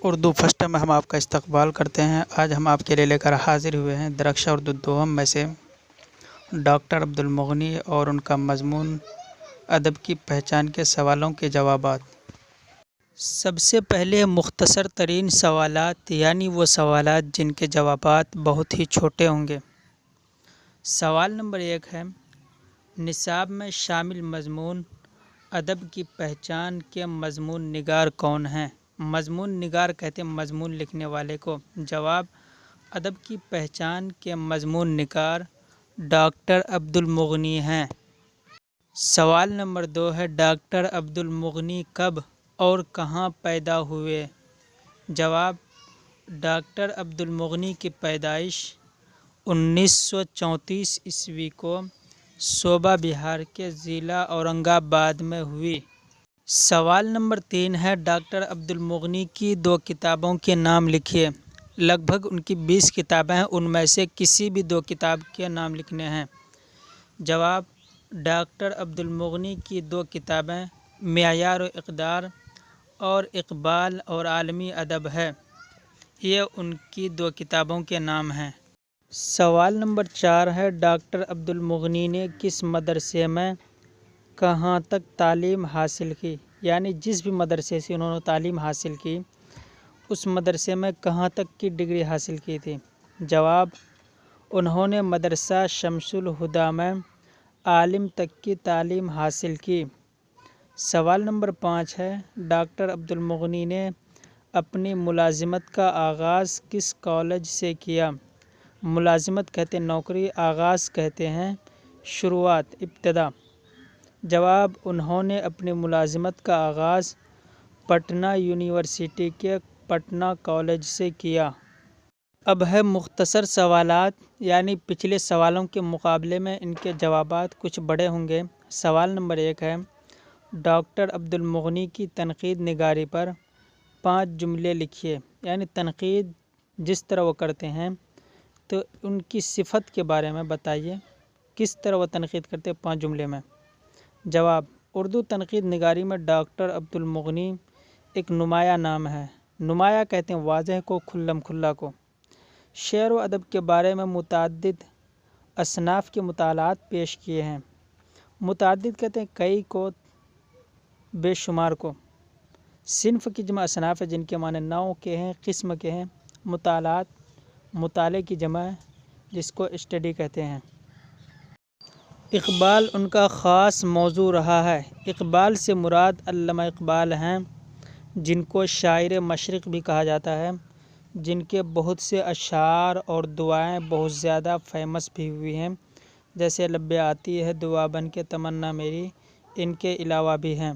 Urdu first میں ہم آپ کا استقبال کرتے ہیں۔ آج ہم آپ کے لیے لے کر حاضر ہوئے ہیں درخشاں اردو دوم میں سے ڈاکٹر عبدالمغنی اور ان کا مضمون ادب کی پہچان کے سوالوں کے جوابات۔ سب سے پہلے مختصر ترین سوالات، یعنی وہ سوالات جن کے جوابات بہت ہی چھوٹے ہوں گے۔ سوال نمبر 1 ہے، نصاب میں شامل مضمون ادب کی پہچان کے مضمون نگار کون ہیں؟ مضمون نگار کہتے ہیں مضمون لکھنے والے کو۔ جواب، ادب کی پہچان کے مضمون نگار ڈاکٹر عبدالمغنی ہیں۔ سوال نمبر 2 ہے، ڈاکٹر عبدالمغنی کب اور کہاں پیدا ہوئے؟ جواب، ڈاکٹر عبدالمغنی کی پیدائش 1934 عیسوی کو صوبہ بہار کے ضلع اورنگ آباد میں ہوئی۔ سوال نمبر 3 ہے، ڈاکٹر عبدالمغنی کی 2 کتابوں کے نام لکھیے۔ لگ بھگ ان کی 20 کتابیں ہیں، ان میں سے کسی بھی 2 کتاب کے نام لکھنے ہیں۔ جواب، ڈاکٹر عبدالمغنی کی 2 کتابیں معیار و اقدار اور اقبال اور عالمی ادب ہے، یہ ان کی 2 کتابوں کے نام ہیں۔ سوال نمبر 4 ہے، ڈاکٹر عبدالمغنی نے کس مدرسے میں کہاں تک تعلیم حاصل کی؟ یعنی جس بھی مدرسے سے انہوں نے تعلیم حاصل کی اس مدرسے میں کہاں تک کی ڈگری حاصل کی تھی؟ جواب، انہوں نے مدرسہ شمس الہدیٰ میں عالم تک کی تعلیم حاصل کی۔ سوال نمبر 5 ہے، ڈاکٹر عبدالمغنی نے اپنی ملازمت کا آغاز کس کالج سے کیا؟ ملازمت کہتے ہیں نوکری، آغاز کہتے ہیں شروعات، ابتدا۔ جواب، انہوں نے اپنی ملازمت کا آغاز پٹنہ یونیورسٹی کے پٹنہ کالج سے کیا۔ اب ہے مختصر سوالات، یعنی پچھلے سوالوں کے مقابلے میں ان کے جوابات کچھ بڑے ہوں گے۔ سوال نمبر 1 ہے، ڈاکٹر عبدالمغنی کی تنقید نگاری پر 5 جملے لکھیے۔ یعنی تنقید جس طرح وہ کرتے ہیں تو ان کی صفت کے بارے میں بتائیے، کس طرح وہ تنقید کرتے ہیں 5 جملے میں۔ جواب، اردو تنقید نگاری میں ڈاکٹر عبدالمغنی ایک نمایاں نام ہے۔ نمایاں کہتے ہیں واضح کو، کھلم کھلا کو۔ شعر و ادب کے بارے میں متعدد اصناف کے مطالعات پیش کیے ہیں۔ متعدد کہتے ہیں کئی کو، بے شمار کو۔ صنف کی جمع اصناف ہے جن کے معنی نوع کے ہیں، قسم کے ہیں۔ مطالعات مطالعے کی جمع ہے جس کو اسٹڈی کہتے ہیں۔ اقبال ان کا خاص موضوع رہا ہے۔ اقبال سے مراد علامہ اقبال ہیں، جن کو شاعر مشرق بھی کہا جاتا ہے، جن کے بہت سے اشعار اور دعائیں بہت زیادہ فیمس بھی ہوئی ہیں، جیسے لب آتی ہے دعا بن کے تمنا میری، ان کے علاوہ بھی ہیں۔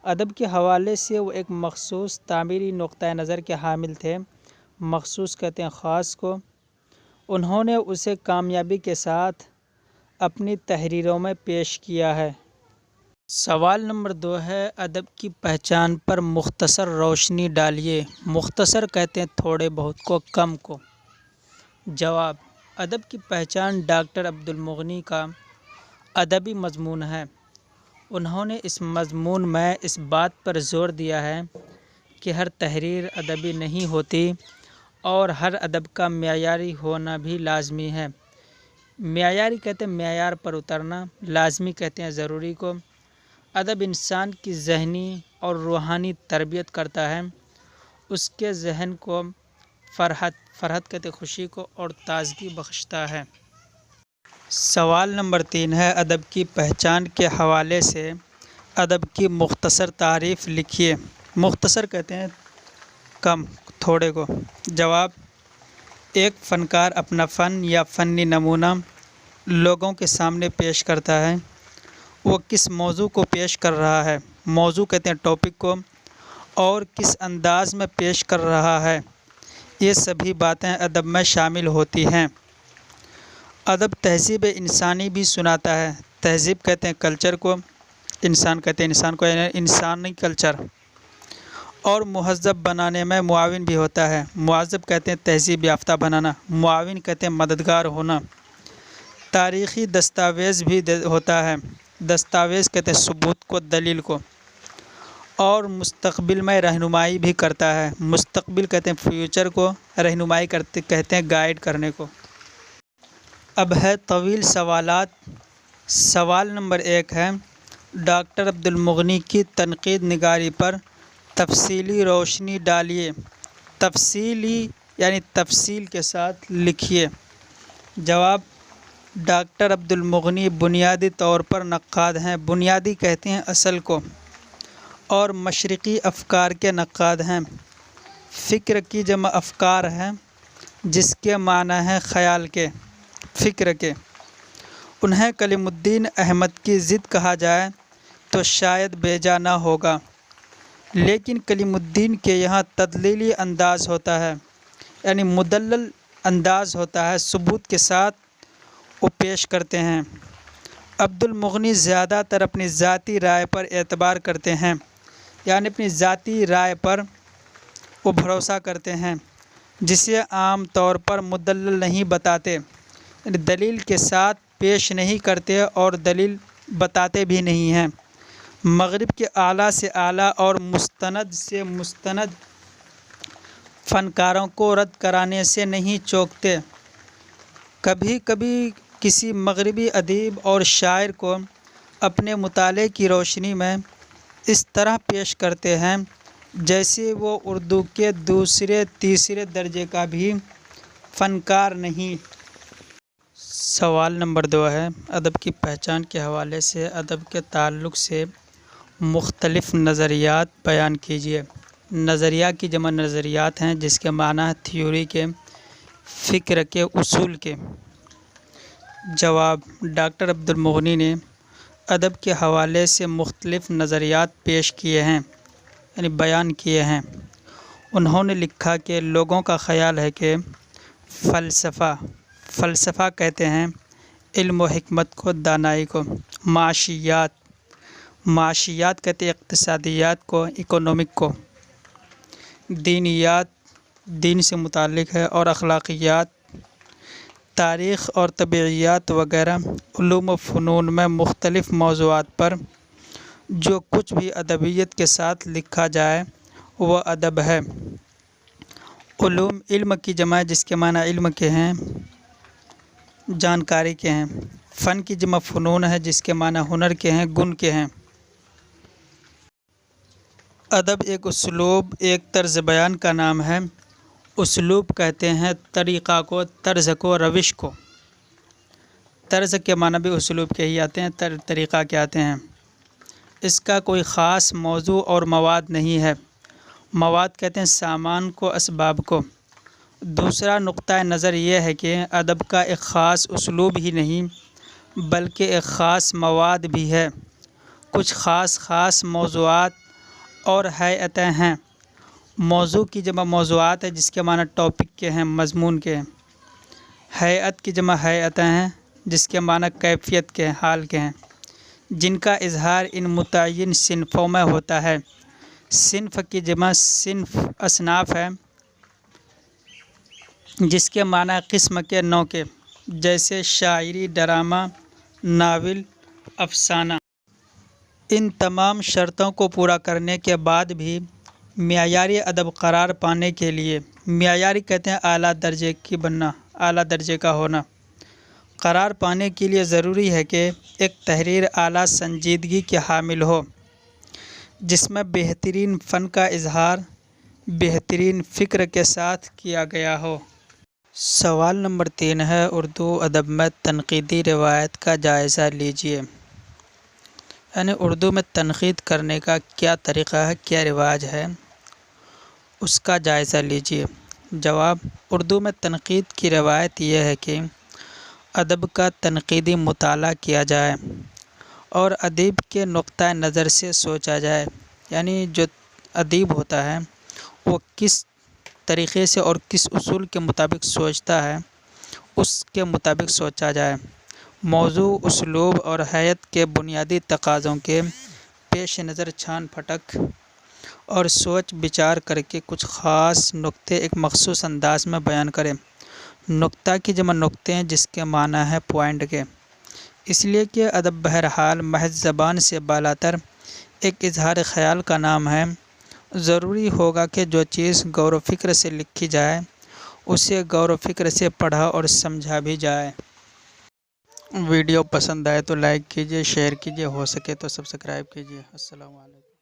ادب کے حوالے سے وہ ایک مخصوص تعمیری نقطہ نظر کے حامل تھے۔ مخصوص کہتے ہیں خاص کو۔ انہوں نے اسے کامیابی کے ساتھ اپنی تحریروں میں پیش کیا ہے۔ سوال نمبر 2 ہے، ادب کی پہچان پر مختصر روشنی ڈالیے۔ مختصر کہتے ہیں تھوڑے بہت کو، کم کو۔ جواب، ادب کی پہچان ڈاکٹر عبدالمغنی کا ادبی مضمون ہے۔ انہوں نے اس مضمون میں اس بات پر زور دیا ہے کہ ہر تحریر ادبی نہیں ہوتی اور ہر ادب کا معیاری ہونا بھی لازمی ہے۔ معیاری کہتے ہیں معیار پر اترنا، لازمی کہتے ہیں ضروری کو۔ ادب انسان کی ذہنی اور روحانی تربیت کرتا ہے، اس کے ذہن کو فرحت کہتے ہیں خوشی کو اور تازگی بخشتا ہے۔ سوال نمبر 3 ہے، ادب کی پہچان کے حوالے سے ادب کی مختصر تعریف لکھیے۔ مختصر کہتے ہیں کم، تھوڑے کو۔ جواب، ایک فنکار اپنا فن یا فنی نمونہ لوگوں کے سامنے پیش کرتا ہے۔ وہ کس موضوع کو پیش کر رہا ہے؟ موضوع کہتے ہیں ٹاپک کو، اور کس انداز میں پیش کر رہا ہے، یہ سبھی باتیں ادب میں شامل ہوتی ہیں۔ ادب تہذیب انسانی بھی سناتا ہے۔ تہذیب کہتے ہیں کلچر کو، انسان کہتے ہیں انسان کو، یعنی انسانی کلچر، اور مہذب بنانے میں معاون بھی ہوتا ہے۔ مہذب کہتے ہیں تہذیب یافتہ بنانا، معاون کہتے ہیں مددگار ہونا۔ تاریخی دستاویز بھی ہوتا ہے۔ دستاویز کہتے ہیں ثبوت کو، دلیل کو، اور مستقبل میں رہنمائی بھی کرتا ہے۔ مستقبل کہتے ہیں فیوچر کو، رہنمائی کہتے ہیں گائیڈ کرنے کو۔ اب ہے طویل سوالات۔ سوال نمبر 1 ہے، ڈاکٹر عبد المغنی کی تنقید نگاری پر تفصیلی روشنی ڈالیے۔ تفصیلی یعنی تفصیل کے ساتھ لکھیے۔ جواب، ڈاکٹر عبد المغنی بنیادی طور پر نقاد ہیں۔ بنیادی کہتے ہیں اصل کو، اور مشرقی افکار کے نقاد ہیں۔ فکر کی جمع افکار ہے، جس کے معنی ہے خیال کے، فکر کے۔ انہیں کلیم الدین احمد کی ضد کہا جائے تو شاید بیجا نہ ہوگا، لیکن کلیم الدین کے یہاں تدلیلی انداز ہوتا ہے، یعنی مدلل انداز ہوتا ہے، ثبوت کے ساتھ وہ پیش کرتے ہیں۔ عبد المغنی زیادہ تر اپنی ذاتی رائے پر اعتبار کرتے ہیں، یعنی اپنی ذاتی رائے پر وہ بھروسہ کرتے ہیں، جسے عام طور پر مدلل نہیں بتاتے، یعنی دلیل کے ساتھ پیش نہیں کرتے اور دلیل بتاتے بھی نہیں ہیں۔ مغرب کے اعلیٰ سے اعلیٰ اور مستند سے مستند فنکاروں کو رد کرانے سے نہیں چوکتے۔ کبھی کبھی کسی مغربی ادیب اور شاعر کو اپنے مطالعے کی روشنی میں اس طرح پیش کرتے ہیں جیسے وہ اردو کے دوسرے تیسرے درجے کا بھی فنکار نہیں۔ سوال نمبر 2 ہے، ادب کی پہچان کے حوالے سے ادب کے تعلق سے مختلف نظریات بیان کیجیے۔ نظریہ کی جمع نظریات ہیں، جس کے معنی ہے تھیوری کے، فکر کے، اصول کے۔ جواب، ڈاکٹر عبد المغنی نے ادب کے حوالے سے مختلف نظریات پیش کیے ہیں، یعنی بیان کیے ہیں۔ انہوں نے لکھا کہ لوگوں کا خیال ہے کہ فلسفہ کہتے ہیں علم و حکمت کو، دانائی کو۔ معاشیات کہتے ہیں اقتصادیات کو، اکنامک کو۔ دینیات دین سے متعلق ہے، اور اخلاقیات تاریخ اور طبیعیات وغیرہ علوم و فنون میں مختلف موضوعات پر جو کچھ بھی ادبیت کے ساتھ لکھا جائے وہ ادب ہے۔ علوم علم کی جمع ہے، جس کے معنی علم کے ہیں، جانکاری کے ہیں۔ فن کی جمع فنون ہے، جس کے معنی ہنر کے ہیں، گن کے ہیں۔ ادب ایک اسلوب، ایک طرز بیان کا نام ہے۔ اسلوب کہتے ہیں طریقہ کو، طرز کو، روش کو۔ طرز کے معنی بھی اسلوب کے ہی آتے ہیں، طریقہ کے آتے ہیں۔ اس کا کوئی خاص موضوع اور مواد نہیں ہے۔ مواد کہتے ہیں سامان کو، اسباب کو۔ دوسرا نقطہ نظر یہ ہے کہ ادب کا ایک خاص اسلوب ہی نہیں بلکہ ایک خاص مواد بھی ہے۔ کچھ خاص موضوعات اور ہیئتیں ہیں۔ موضوع کی جمع موضوعات ہے، جس کے معنی ٹاپک کے ہیں، مضمون کے ہیں۔ ہیئت کی جمع ہیئتیں ہیں، جس کے معنی کیفیت کے ہیں، حال کے ہیں، جن کا اظہار ان متعین صنفوں میں ہوتا ہے۔ صنف کی جمع صنف اصناف ہے، جس کے معنی قسم کے، نوع کے، جیسے شاعری، ڈرامہ، ناول، افسانہ۔ ان تمام شرطوں کو پورا کرنے کے بعد بھی معیاری ادب قرار پانے کے لیے، معیاری کہتے ہیں اعلیٰ درجے کی بننا، اعلیٰ درجے کا ہونا، قرار پانے کے لیے ضروری ہے کہ ایک تحریر اعلیٰ سنجیدگی کے حامل ہو، جس میں بہترین فن کا اظہار بہترین فکر کے ساتھ کیا گیا ہو۔ سوال نمبر 3 ہے، اردو ادب میں تنقیدی روایت کا جائزہ لیجیے۔ یعنی اردو میں تنقید کرنے کا کیا طریقہ ہے، کیا رواج ہے، اس کا جائزہ لیجیے۔ جواب، اردو میں تنقید کی روایت یہ ہے کہ ادب کا تنقیدی مطالعہ کیا جائے اور ادیب کے نقطہ نظر سے سوچا جائے، یعنی جو ادیب ہوتا ہے وہ کس طریقے سے اور کس اصول کے مطابق سوچتا ہے، اس کے مطابق سوچا جائے۔ موضوع، اسلوب اور ہیئت کے بنیادی تقاضوں کے پیش نظر چھان پھٹک اور سوچ بچار کر کے کچھ خاص نکتے ایک مخصوص انداز میں بیان کرے۔ نکتہ کی جمع نکتے ہیں، جس کے معنی ہے پوائنٹ کے۔ اس لیے کہ ادب بہرحال محض زبان سے بالاتر ایک اظہار خیال کا نام ہے۔ ضروری ہوگا کہ جو چیز غور و فکر سے لکھی جائے اسے غور و فکر سے پڑھا اور سمجھا بھی جائے۔ ویڈیو پسند آئے تو لائک کیجیے، شیئر کیجیے، ہو سکے تو سبسکرائب کیجیے۔ السلام علیکم۔